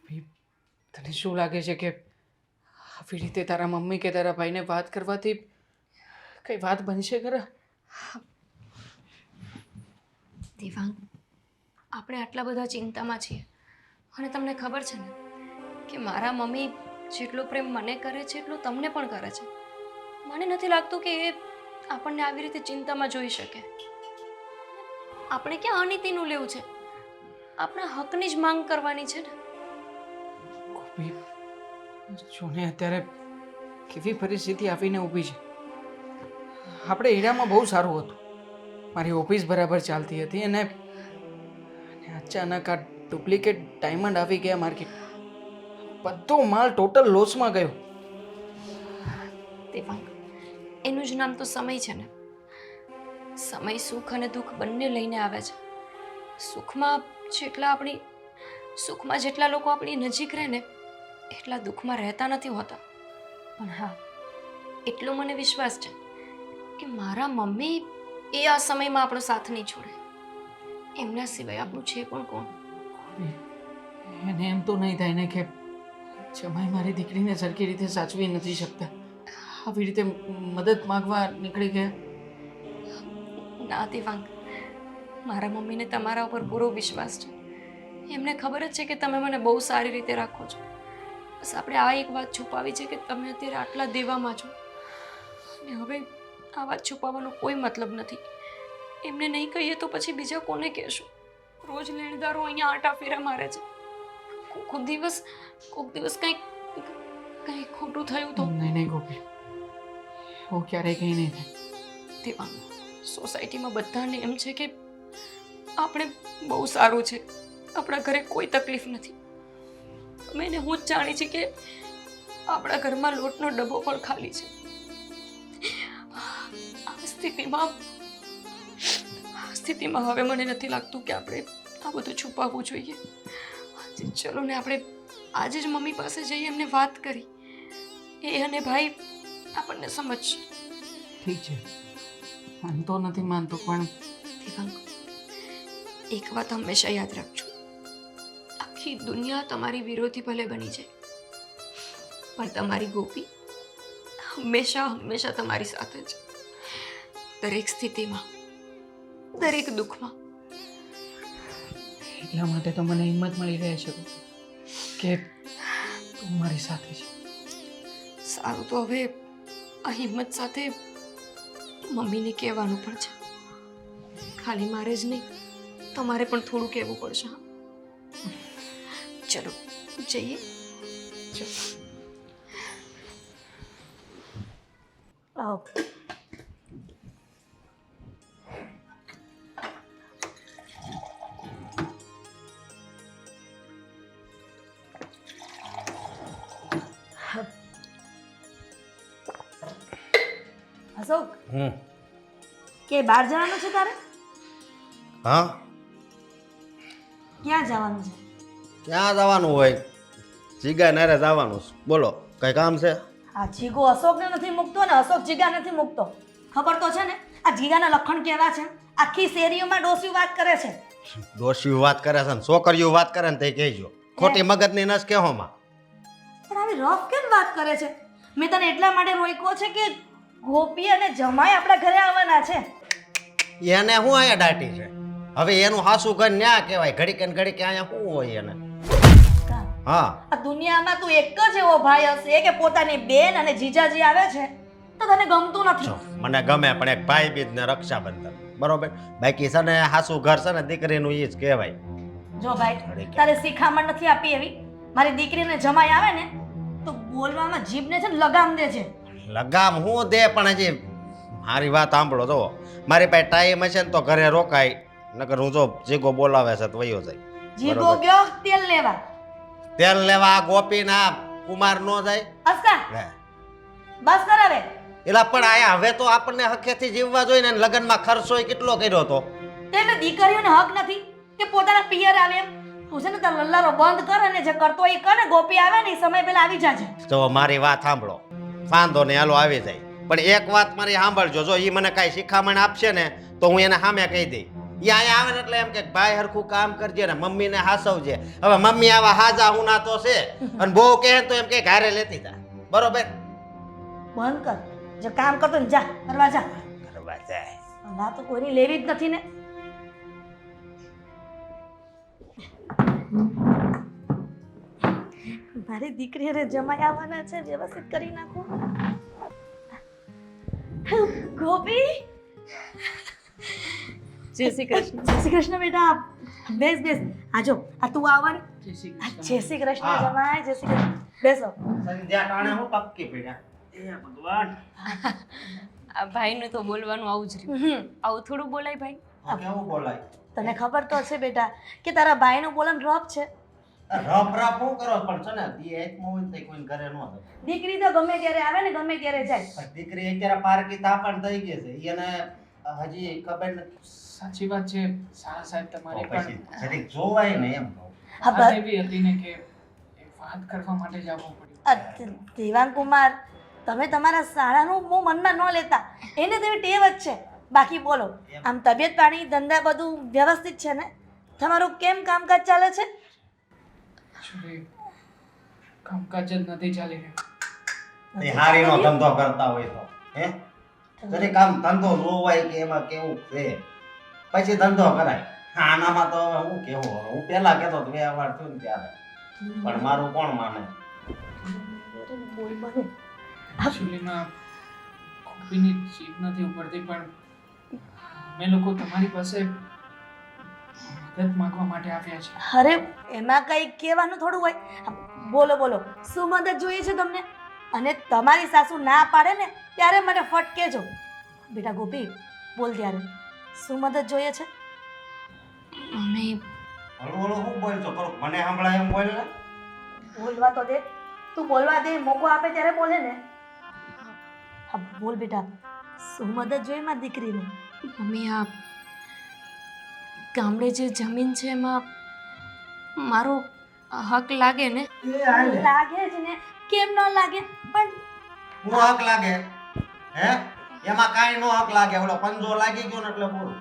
ભઈ, તને શું લાગે છે કે આવી રીતે તારા મમ્મી કે તારા ભાઈને વાત કરવાથી કઈ વાત બનશે ખરા? દેવાંગ, આપણે આટલા બધા ચિંતામાં છીએ અને તમને ખબર છે ને કે મારા મમ્મી જેટલો પ્રેમ મને કરે છે એટલો તમને પણ કરે છે. મને નથી લાગતું કે એ આપણને આવી રીતે ચિંતામાં જોઈ શકે. આપણે ક્યાં અનીતિનું લેવું છે? આપણા હકની જ માંગ કરવાની છે ને. ગોપી, જોને અત્યારે કેવી પરિસ્થિતિ આવીને ઊભી છે. આપણે હીરામાં બહુ સારું હતું, મારી ઓફિસ બરાબર ચાલતી હતી અને અચાનક આ ડુપ્લિકેટ ડાયમંડ આવી ગયા માર્કેટ. બધો માલ ટોટલ લોસમાં ગયો. દેવાંગ, એનું જ નામ તો સમય છે ને. સમય સુખ અને દુઃખ બંને લઈને આવે છે. સુખમાં જેટલા લોકો આપણી નજીક રહે ને એટલા દુઃખમાં રહેતા નથી હોતા. પણ હા, એટલો મને વિશ્વાસ છે કે મારા મમ્મી એ આ સમયમાં આપણો સાથ નહીં છોડે. એમના સિવાય આપણું છે પણ કોણ? એને એમ તો નહીં થાય ને કે જમાઈ મારી દીકરીને સરખી રીતે સાચવી નથી શકતા, આવી રીતે મદદ માંગવા નીકળી ગયા? ના દેવાંગ, મારા મમ્મીને તમારા ઉપર પૂરો વિશ્વાસ છે. એમને ખબર જ છે કે તમે મને બહુ સારી રીતે રાખો છો. બસ આપણે આ એક વાત છુપાવી છે કે તમે અત્યારે આટલા દેવામાં છો અને હવે આ વાત છુપાવવાનો કોઈ મતલબ નથી. એમને નહીં કહીએ તો પછી બીજા કોને કહેશું? રોજ લેણદારો અહીંયા આંટા ફેરા મારે છે. કોક દિવસ કંઈક ખોટું થયું તો? નહીં ગોપી, એવું ક્યારેય કંઈ નહીં થાય. દેવાંગ, સોસાયટીમાં બધાને એમ છે કે આપણે બહુ સારું છે, આપણા ઘરે કોઈ તકલીફ નથી. મેં હું જ જાણી છે કે આપણા ઘરમાં લોટનો ડબ્બો પણ ખાલી છે. આ સ્થિતિમાં હવે મને નથી લાગતું કે આપણે આ બધું છુપાવવું જોઈએ. ચલો ને આપણે આજે જ મમ્મી પાસે જઈએ, એમને વાત કરી. એ અને ભાઈ આપણને સમજશે. ઠીક છે, માનતો નથી માનતો, પણ દેવાંગ, એક વાત હંમેશા યાદ રાખજો. આખી દુનિયા તમારી વિરોધી ભલે બની જાય, પણ તમારી ગોપી હંમેશા તમારી સાથે છે. દરેક સ્થિતિમાં, દરેક દુઃખમાં. એટલા માટે તો મને હિંમત મળી રહે છે કે તું મારી સાથે છે. સારું, તો હવે આ હિંમત સાથે મમ્મીને કહેવાનું પણ છે. ખાલી મારે જ નહીં, તમારે પણ થોડું કહેવું પડશે. ચલો જઈએ. ચલો. આવો. અશોક, કે બહાર જવાનું છે તારે? હા, ક્યાં જવાનું છે? ક્યાં જવાનું હોય? જીગા નારે જવાનું છે. બોલો, કઈ કામ છે? આ જીગો અશોકને નથી મૂકતો ને અશોક જીગા નથી મૂકતો. ખબર તો છે ને આ જીગાના લખણ કેવા છે? આખી શેરીઓમાં ડોસિયું વાત કરે છે. ડોશીઓ વાત કરે છે ને છોકરીઓ વાત કરે ને તે કહેજો. ખોટી મગજની નસ કેહોમાં. પણ આવી રફ કેમ વાત કરે છે? મેં તને એટલા માટે રોક્યો છે કે ગોપી અને જમાઈ આપણા ઘરે આવવાના છે. એને હું અહીંયા દાટી છે? હવે એનું હાસુ ઘર ન્યા કહેવાય. ઘડીક ને ઘડીક અહીંયા શું હોય એને? હા, આ દુનિયામાં તું એક જ એવો ભાઈ હશે કે પોતાની બેન અને જીજાજી આવે છે તો તને ગમતું નથી. મને ગમે, પણ એક ભાઈ બીજ ને રક્ષાબંધન, બરોબર? બાકી છે ને હાસુ ઘર છે ને દીકરીનું એ જ કહેવાય. જો ભાઈ, તારે શિખામણ નથી આપી એવી. મારી દીકરીને જમાઈ આવે ને તો બોલવામાં જીભને છે ને લગામ દે છે. લગામ હું દે, પણ હજી મારી વાત સાંભળો. જો મારી પાસે ટાઈમ હશે ને તો ઘરે રોકાય, નકર હું જો જીગો બોલાવે છે તો વયો જાય. જીગો ગયો તેલ લેવા. તેલ લેવા ગોપી ના કુમાર નો જાય. અસ્કા લે. બસ કર હવે. એલા પણ આયા હવે તો આપણને હકેથી જીવવા જોઈએ ને. લગ્નમાં ખર્ચો કેટલો કર્યો તો. એટલે દીકરીઓને હક નથી કે પોતાના પિયર આવે એમ? તું છે ને તાર લલ્લારો બંધ કર અને જે કરતો એ કર ને. ગોપી આવે ને એ સમય પહેલા આવી જાજે. જો મારી વાત સાંભળો, વાંધો ને હાલો આવી જાય. પણ એક વાત મારી સાંભળજો, જો એ મને કાંઈ શિખામણ આપશે ને તો હું એને સામે કહી દઈ. એ અહીંયા આવે ને એટલે એમ કે ભાઈ હરખું કામ કરજે ને મમ્મીને હાસવજે. હવે મમ્મી આવા હાજા હુના તો છે અને બહુ કહે તો એમ કે ઘરે લેતી જા. બરોબર? બંધ કર. જે કામ કરતો ને જા કરવા જા. કરવા જાય. ના તો કોઈની લેવી જ નથી ને. મારી દીકરીને જમાઈ આવવાના છે, વ્યવસ્થિત કરી નાખો. ગોપી, જય શ્રી કૃષ્ણ. જય શ્રી કૃષ્ણ બેટા. બેસ બેસ. આજો આ તું આવવાની. જય શ્રી આ કૃષ્ણ. જય શ્રી કૃષ્ણ જમાઈ. જય શ્રી કૃષ્ણ. બેસો. સંધ્યા ટાણે હું ટપકી પડ્યા. એ ભગવાન. આ ભાઈનું તો બોલવાનું આવું જ રહ્યું. હમ. આવું થોડું બોલાય ભાઈ? આ કેવું બોલાય? તને ખબર તો છે બેટા કે તારા ભાઈનું બોલન રફ છે. રફ રફ હું કરો પણ છે ને દી એકમાં હોય તો કોઈને ઘરે ન આવે. દીકરી તો ગમે ત્યારે આવે ને ગમે ત્યારે જાય. પણ દીકરી અત્યારે પારકી તાપણ થઈ ગઈ છે. એને હજી ખબર નથી. સાચી વાત છે સારા સાહેબ તમારી પછી પણ જરીક જોવાય ને એમ કહું. હા, વાત એવી હતી ને કે એ વાત કરવા માટે જ આવવું પડ્યું. દેવાંગ કુમાર, તમે તમારા શાળાનું બહુ મનમાં ન લેતા. એને તેવી ટેવ જ છે. બાકી બોલો, આમ તબિયત પાણી ધંધા બધું વ્યવસ્થિત છે ને? તમારું કેમ કામકાજ ચાલે છે? Actually, કામકાજ જ નથી ચાલી રહ્યું. એ હારીનો ધંધો કરતા હોય તો હે જરીક આમ ધંધો જોવાય કે એમાં કેવું છે પછી ધંધો કરાય. આનામાં તો હવે હું કેવું હવે હું પહેલા કહેતો તો 2 વાર થયું ને ત્યારે પણ મારું કોણ માને. બોલ બને. Actually માં કોપીની જીભ નથી ઉપડતી પણ અમે લોકો તમારી પાસે મદદ માંગવા માટે આવ્યા છે. અરે એમાં કંઈ કહેવાનું થોડું હોય. બોલો બોલો, શું મદદ જોઈએ છે તમને? અને તમારી સાસુ ના પાડે ને ત્યારે મને ફટ કહેજો. બેટા ગોપી, બોલ ત્યારે શું મદદ જોઈએ છે? મમ્મી, હળવું હળવું હું બોલતો કરો મને સંભળાય એમ બોલ ને. બોલવા તો દે. તું બોલવા દે, મોકો આપે ત્યારે બોલે ને. હા બોલ બેટા, શું મદદ જોઈએ મારી દીકરીને? મમ્મી આ ગામડે જે જમીન છે એમાં મારો હક લાગે ને? લાગે જ ને, કેમ ન લાગે? પણ હું હક લાગે હે એમાં કાંઈ નો હક લાગે. ઓલો પંજો લાગી ગયો ને એટલે પૂરું.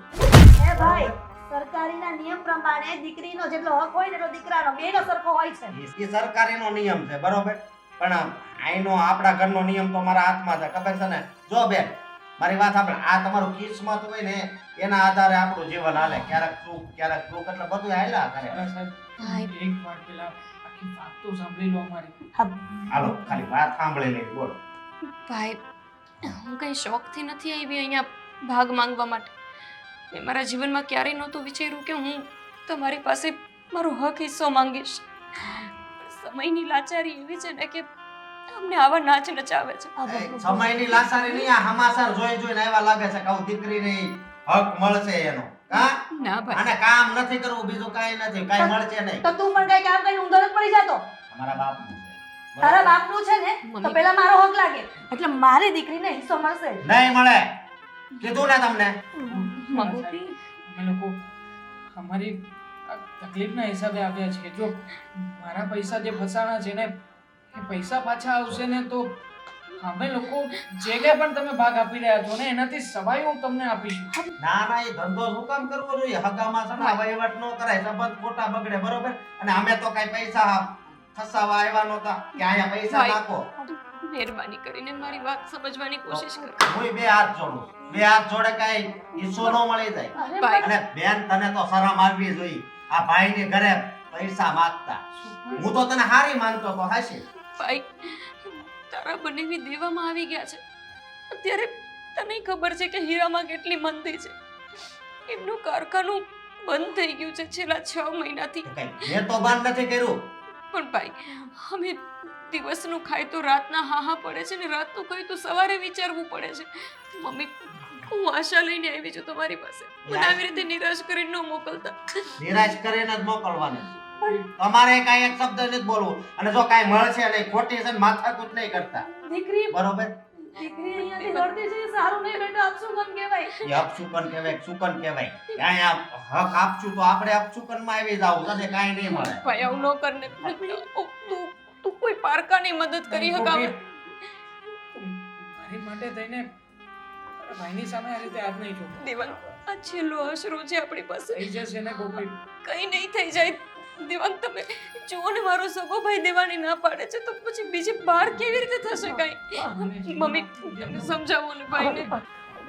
એ ભાઈ, સરકારીના નિયમ પ્રમાણે દીકરીનો જેટલો હક હોય ને એટલો દીકરાનો બેનો સરખો હોય છે. એ સરકારીનો નિયમ છે બરોબર પણ આઈનો આપણા ઘરનો નિયમ તો મારા હાથમાં છે ખબર છે ને. જો બેન મારી વાત સાંભળ, આ તમારું કિસ્મત હોય ને એના આધારે આપણું જીવન હાલે. ક્યારેક સુખ ક્યારેક દુઃખ એટલે બધું હાલ્યા કરે. સારા સાહેબ એક વાર પેલા આખી વાત તો સાંભળી લો અમારી. હા હાલો ખાલી વાત સાંભળી લઈ બોલો. ભાઈ, હું કંઈ શોખથી નથી આવી અહીંયા ભાગ માંગવા માટે. મેં મારા જીવનમાં ક્યારેય નહોતું વિચાર્યું કે હું તમારી પાસે મારો હક હિસ્સો માંગીશ. સમયની લાચારી એવી છે ને કે અમને આવા નાચ નચાવે છે. સમયની લાસારી નહીં આ હમાસર જોઈ જોઈને આવ્યા લાગે છે કે આવું દીકરીને હક મળશે એનો. હા ના ભાઈ, અને કામ નથી કરવું બીજું કાંઈ નથી કાંઈ મળશે નહીં. તો તું પણ કઈ કામ કરીને ઊંધો જ પડી જાતો. અમારા બાપનું છે. તારા બાપનું છે ને તો મમ્મી. પેલા મારો હક લાગે એટલે મારી દીકરીને હિસ્સો મળશે. નહીં મળે કીધું ને તમને. સારા સાહેબ, અમે લોકો અમારી આ તકલીફના હિસાબે આવ્યા છીએ. જો મારા પૈસા જે ફસાણા છે ને એ પૈસા પાછા આવશે ને તો અમે લોકો જે કંઈ પણ તમે ભાગ આપી રહ્યા છો ને એનાથી સવાય હું તમને આપીશું. ના ના એ ધંધો શું કામ કરવો જોઈએ? હગામાં છે ને વહીવટ નો કરાય સંબંધ ખોટા બગડે બરોબર. અને અમે તો કઈ પૈસા ફસાવા આવ્યા નહોતા કે અહીંયા પૈસા ભાઈ. નાખો. મહેરબાની કરીને મારી વાત સમજવાની કોશિશ કરો. હું 2 હાથ જોડું. 2 હાથ જોડે કઈ હિસ્સો ન મળી જાય. અરે ભાઈ. અને બેન તને તો શરમ આવવી જોઈએ આ ભાઈની ઘરે પૈસા માંગતા. હું તો તને હારી માનતો તો હાશી. ભાઈ, તારા બંનેવી દેવામાં આવી ગયા છે. અત્યારે તને ખબર છે કે હીરામાં કેટલી મંદી છે. એમનું કારખાનું બંધ થઈ ગયું છે છેલ્લા 6 મહિનાથી. કઈ મેં તો બંધ નથી કર્યું. પણ ભાઈ, અમે દિવસનું ખાઈ તો રાતના હાહા પડે છે ને રાતનું ખાઈ તો સવારે વિચારવું પડે છે. મમ્મી, હું આશા લઈને આવી છું તમારી પાસે. મને આવી રીતે નિરાશ કરીને ન મોકલતા. નિરાશ કરીને જ મોકલવાની. તમારે કાંઈ એક શબ્દ નથી બોલવું અને જો કાંઈ મળશે નહીં ખોટી છે ને માથાકૂટ નહીં કરતા દીકરી બરોબર. દીકરી અહીંયાથી લડતી છે એ સારું નહીં બેટા. અપશુકન કહેવાય. એ અપશુકન કહેવાય શુકન કહેવાય. અહીંયા હક આપશું તો આપણે અપશુકનમાં આવી જાવ તને કાંઈ નહીં મળે. ભાઈ, આવું ન કરને. તું કોઈ પારકાની મદદ કરી હકાવે. મારી માટે થઈને તારા ભાઈની સામે આ રીતે હાથ નહીં જોડો. દેવાંગ, આ છેલ્લો આશરો છે આપણી પાસે. થઈ જશે ને ગોપી. કંઈ નહીં થઈ જાય. દેવાંગ, તમે જુઓ ને, મારો સગો ભાઈ દેવાની ના પાડે છે તો પછી બીજી બાર કેવી રીતે થશે કાંઈ? મમ્મી, તમે સમજાવો ને ભાઈને.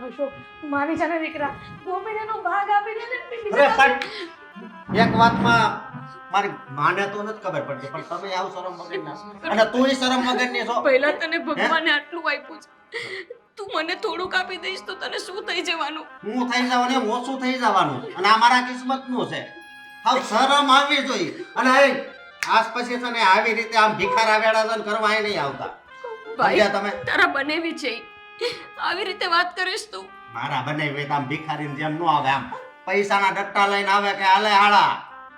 અશોક, માની જાને દીકરા, ગોપીને એનો ભાગ આપી દે ને અરે પણ એક વાતમાં મારી માને તો નથી ખબર પડતી પણ તમે આવું શરમ વગરના અને તુંય શરમ વગરની છો. પહેલા તને ભગવાને આટલું આપ્યું છે, તું મને થોડુંક આપી દઈશ તો તને શું થઈ જવાનું? હું થઈ જવાનું એમ ઓછું થઈ જવાનું અને આ મારા કિસ્મતનું છે. હાવ શરમ આવવી જોઈએ. અને આજ પછી છે ને આવી રીતે આમ ભિખારા વેળાદન કરવા અહીં નહીં આવતા. ભાઈ, સમજ્યા તમે? તારા બનેવી છે ઈ. આવી રીતે વાત કરીશ તું? મારા બનાવી આમ ભિખારીની જેમ નો આવે. આમ પૈસાના ડટ્ટા લઈને આવે કે હાલે હાડા,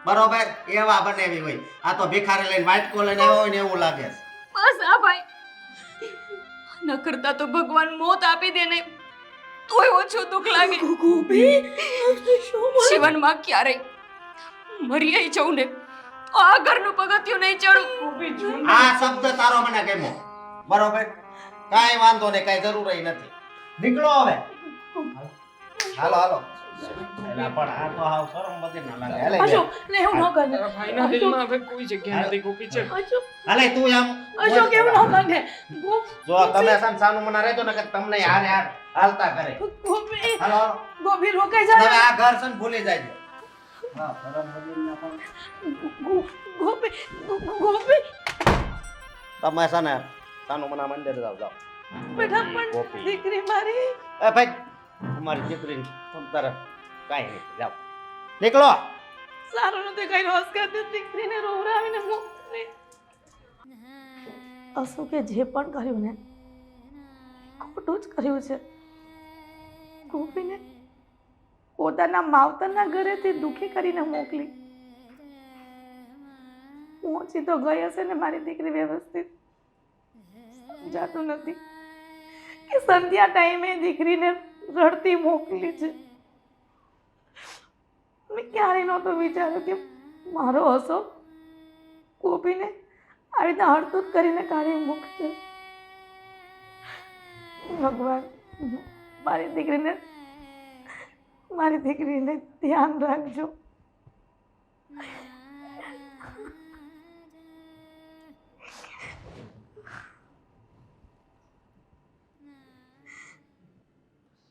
બરોબર? એવા બનાવી હોય. આ તો ભિખારી લઈને વાટકો લઈને આવ્યો હોય ને એવું લાગે છે. બસ આ ભાઈ, ન કરતા તો ભગવાન મોત આપી દે ને તોય ઓછું દુઃખ લાગે. જીવનમાં ક્યારેય મરી જવું ને તો આ ઘરનું પગથિયું નહીં ચડું. આ શબ્દ તારો મને ગમ્યો, બરોબર? કાંઈ વાંધો નહીં, કાંઈ જરૂર નથી. નીકળો હવે. હાલો હાલો. એલા પણ આ તો હાવ શરમ વગર ના લાગે. હાલે અશોક, ને એવું ન કર. તારા ભાઈના દિલમાં હવે કોઈ જગ્યા નથી ગોપી. છે અશોક, હાલે તું આમ અશોક એવું ન કર. જો તમે સાનું મના રહેજો ને કે તમને હારે હાર હાલતા કરે. ગોપી, હાલો હાલો. ગોપી રોકાઈ હવે જા. આ ઘર છે ને ભૂલી જાયજો. હા, શરમ વગરના પણ ગોપી, ગોપી, તમે છે ને સાનું મના મંદિર જાવ જાવ. બેટા પણ ગોપી. દીકરી મારી. એ ભાઈ તમારી દીકરીને તમ તારે કાંઈ નહીં, જાવ નીકળો. સારું નથી કઈ રોજ કરતી દીકરીને રોવરાવીને મોકલી. અશોકે જે પણ કર્યું ને ખોટું જ કર્યું છે. ગોપીને પોતાના માવતરના ઘરેથી દુઃખી કરીને મોકલી. પહોંચી તો ગઈ હશે ને મારી દીકરી વ્યવસ્થિત. સમજાતું નથી કે સંધ્યા ટાઈમે દીકરીને રડતી મોકલી છે. મેં ક્યારે નહોતો વિચાર્યું કે મારો અશોક ગોપીને આવી રીતના હળતું કરીને કાઢી મૂકશે. ભગવાન, મારી દીકરીને ધ્યાન રાખજો.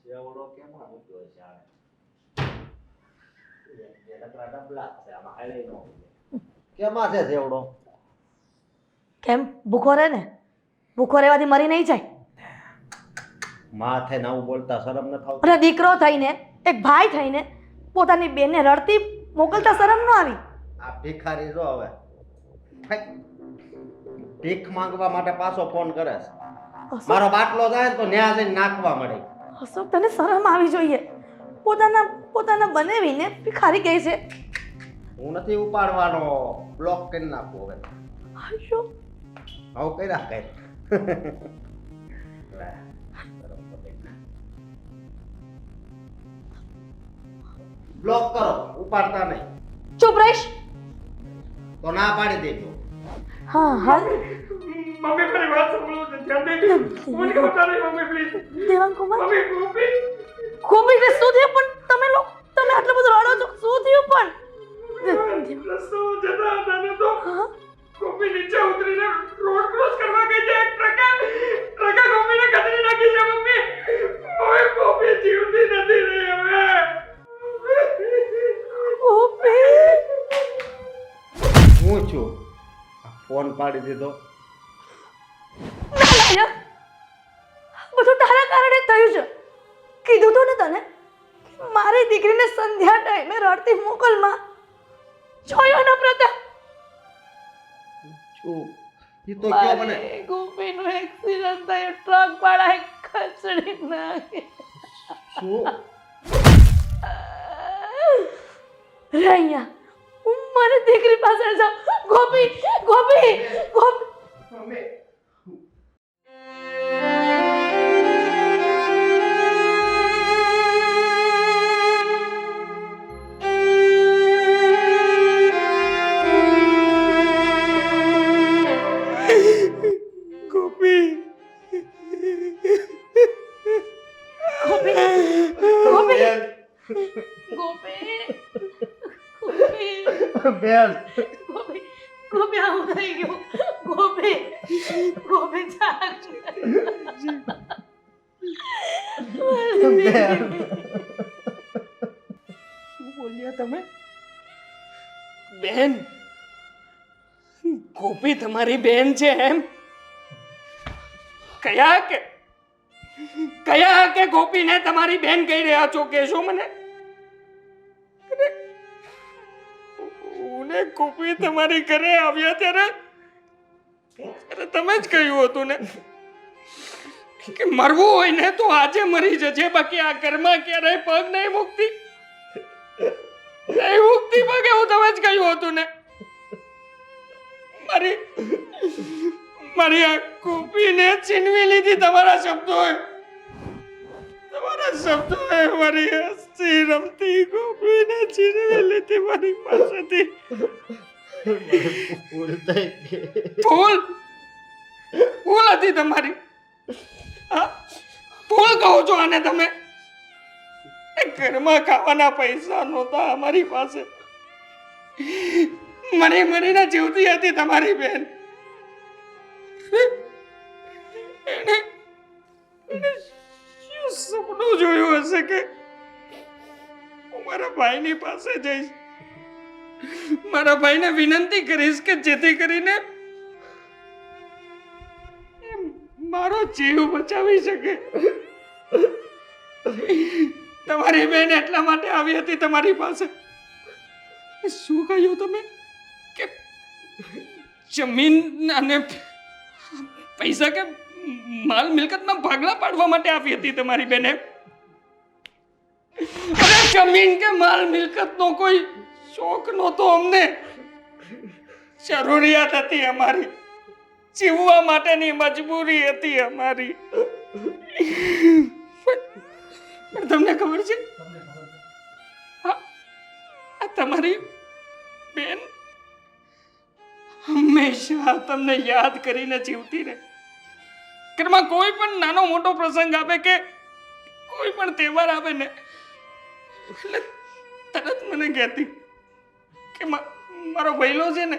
સેવડો કેમ મૂક્યો છે આ? એ લકડા ડબલા છે, આમાં હાલે નો. કેમાં છે સેવડો? કેમ ભૂખો રહે ને? ભૂખો રહેવાથી મરી નહીં જાય. માથે નવું બોલતા શરમ ન થાવ? અને દીકરો થઈને, એક ભાઈ થઈને પોતાની બેનને રડતી મોકલતા શરમ ન આવી? આ ભિખારી જો હવે ભીખ માંગવા માટે પાછો ફોન કરે છે. મારો બાટલો જાય ને તો ન્યા જઈને નાખવા મળે. અશોક, તને શરમ આવી જોઈએ. પોતાના બનાવીને ભિખારી કહે છે. હું નથી ઉપાડવાનો, બ્લોક કરી નાખું હવે. અશોક, આવું કર્યા કઈ બ્લોક કરો, ઉપાડતા નહીં. ચૂપ રહીશ. તો ના પાડી દેજો. હા હા મમ્મી મારી વાત સાંભળો છે. ધ્યાન દેજો. મને ખબર નથી મમ્મી પ્લીઝ. દેવાંગ કુમાર, મમ્મી ગોપી. ગોપી ને શું થયું? પણ તમે આટલું બધું રડો છો, શું થયું પણ? રસ્તો જતા હતા ને તો હા? ગોપી નીચે ઉતરીને રોડ ક્રોસ કરવા ગઈ છે. એક ટ્રકે ગોપીને કચડી નાખી છે મમ્મી. હવે ગોપી જીવતી નથી રહી હવે. ગોપી, હું છું. ફોન પાડી દીધો. ના યાર, બધું તારા કારણે થયું છે. કીધું તો ને તને કે મારી દીકરીને સંધ્યા ટાઈમે રડતી મોકલમાં. જોયો ને પ્રતાપ? છું ઈ તો કયો મને. મારી ગોપીનું એક્સિડન્ટ થયું, ટ્રક વાળાએ ખસડી નાખ્યો. શું? રે અહીંયા, હું મારી દીકરી પાસે જાઉં. ગોપી, ગોપી, ગોપી. મમ્મી ગોપી, ગોપી, બેન ગોપી ગોપી આવું થઈ ગયું ગોપી ગોપી જાગ બેન શું બોલ્યા તમે? બેન? ગોપી તમારી બેન છે એમ? કયા કે ગોપીને તમારી બેન કહી રહ્યા છો? કહેશો મને? હું ને ગોપી તમારી ઘરે આવ્યા ત્યારે તમે જ કહ્યું હતું ને કે મરવું હોય ને તો આજે મરી જજે, બાકી આ ઘરમાં ક્યારેય પગ નહીં મૂકતી. નહીં મૂકતી પગ, એવું તમે જ કહ્યું હતું ને. મારી આ ગોપીને છીનવી લીધી તમારા શબ્દોએ. મારી હસતી રમતી ગોપીને છીનવી લીધી મારી પાસેથી. ભૂલ હતી તમારી. ભૂલ કહો છો આને તમે. ઘરમાં ખાવાના પૈસા નહોતા અમારી પાસે. મરીને જીવતી હતી તમારી બેન. એને શું સપનું જોયું હશે કે હું મારા ભાઈની પાસે જઈશ, મારા ભાઈને વિનંતી કરીશ કે જેથી કરીને મારો જીવ બચાવી શકે. તમારી બેન એટલા માટે આવી હતી તમારી પાસે. શું કહ્યું તમે કે જમીન અને પૈસા કે માલ મિલકતમાં ભાગલા પાડવા માટે આવી હતી તમારી બેને? અરે જમીન કે માલ મિલકતનો કોઈ શોખ નહોતો અમને. જરૂરિયાત હતી અમારી, જીવવા માટેની મજબૂરી હતી અમારી. પણ તમને ખબર છે આ તમારી બેન હંમેશા તમને યાદ કરીને જીવતી રહે. ઘરમાં કોઈ પણ નાનો મોટો પ્રસંગ આવે કે કોઈ પણ તહેવાર આવે ને એટલે તરત મને કહેતી કે મારો ભઈલો છે ને,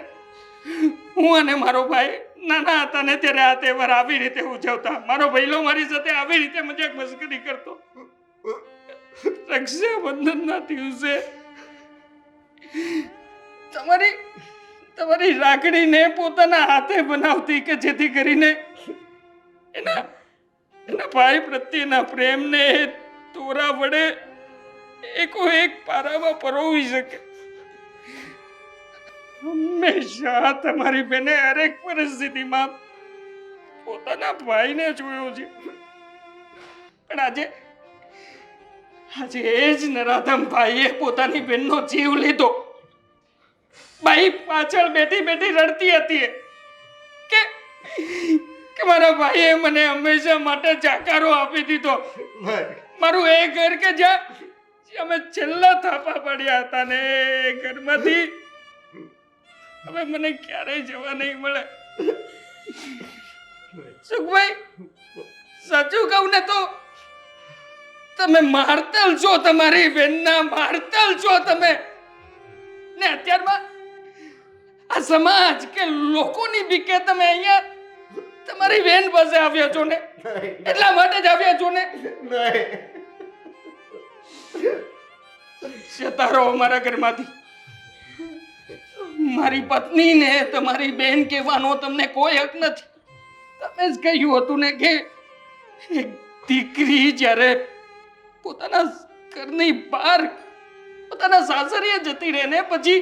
હું અને મારો ભાઈ નાના હતા ને ત્યારે આ તહેવાર આવી રીતે ઉજવતા. મારો ભઈલો મારી સાથે આવી રીતે મજાક મસ્કરી કરતો. રક્ષાબંધનના દિવસે તમારી રાખડીને પોતાના હાથે બનાવતી કે જેથી કરીને એના ભાઈ પ્રત્યેના પ્રેમને તોરા વડે એકો એક પારામાં પરોવી શકે. હંમેશા તમારી બેને હરેક પરિસ્થિતિમાં પોતાના ભાઈને જોયો છે. પણ આજે એ જ નરાધમ ભાઈએ પોતાની બેનનો જીવ લીધો. બાઈ પાછળ બેઠી રડતી હતી કે મારા ભાઈએ મને હંમેશા માટે જાકારો આપી દીધો. મારું એ ઘર કે જ્યાં અમે છેલ્લા થાપા પડ્યા હતા ને એ ઘરમાંથી હવે મને ક્યારેય જવા નહીં મળે. સુખભાઈ, સાચું કહું ને તો તમે મારતલ છો, તમારી બેનના મારતલ છો તમે. ને અત્યારમાં આ સમાજ કે લોકોની બીકે તમે અહીંયા તમારી બેન પાસે આવ્યા છો ને, એટલા માટે જ આવ્યા છો ને. જતા રહો અમારા ઘરમાંથી. મારી પત્નીને તમારી બેન કહેવાનો તમને કોઈ હક નથી. તમે જ કહ્યું હતું ને કે એક દીકરી જ્યારે પોતાના ઘરની બહાર પોતાના સાસરીએ જતી રહે ને પછી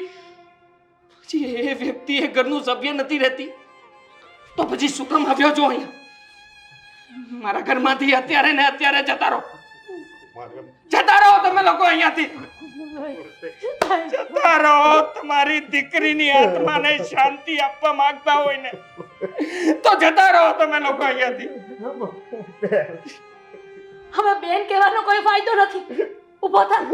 એ વ્યક્તિ એ ઘરનું સભ્ય નથી રહેતી, તો પછી શું કામ આવ્યો છો અહીંયા? મારા ઘરમાંથી અત્યારે ને અત્યારે જતા રહો. જતા રહો તમે લોકો અહીંયાથી. જતા રહો. તમારી દીકરીની આત્માને શાંતિ આપવા માંગતા હોય ને તો જતા રહો તમે લોકો અહીંયાથી. હવે બેન કહેવાનો કોઈ ફાયદો નથી. ઊભો થા.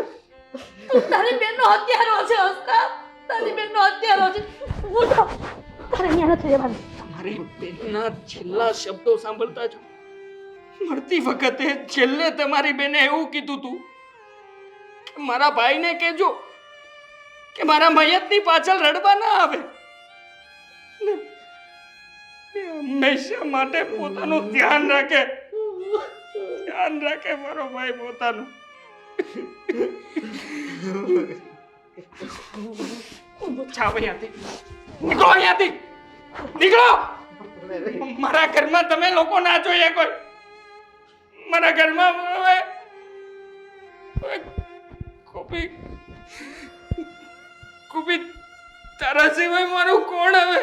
તારી બેનનો હત્યારો છે અસ્કા. તારી બેનનો હત્યારો છે. ઊભો. તારે અહીંયા નથી રહેવાનું. તમારી બેનના છેલ્લા શબ્દો સાંભળતા છો. મળતી વખતે છેલ્લે તમારી બેને એવું કીધું તું કે મારા ભાઈને કહેજો કે મારા મયતની પાછળ રડવા ના આવે. ને એ હંમેશા માટે પોતાનું ધ્યાન રાખે મારો ભાઈ પોતાનું. જાઓ અહીંયાથી, નીકળો અહીંયાથી, નીકળો. મારા ઘરમાં તમે લોકો ના જોઈએ કોઈ. મારા ઘરમાં હવે કુપી તારા સિવાય મારું કોણ હવે?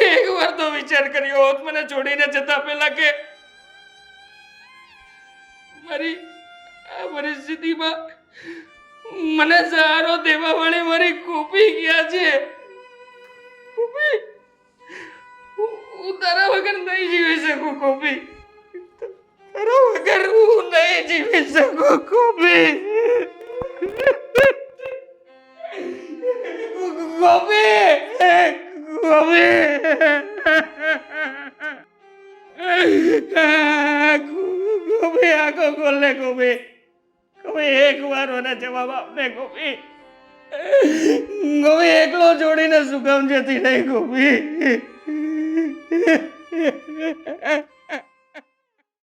એક વાર તો વિચાર કર્યો હોત મને છોડીને જતા પહેલા કે મારી આ પરિસ્થિતિમાં મને સહારો દેવા વાળી મારી કુપી ક્યાં છે? કુપી, હું તારા વગર નહીં જીવી શકું કુપી. તારા વગર હું નહીં જીવી શકું કુપી. કુપી, કુપી આંખો ખોલ લે કુપી. એક વાર મને જવાબ આપને ગોપી. એકલો છોડીને શું કામ જતી રહી ગોપી?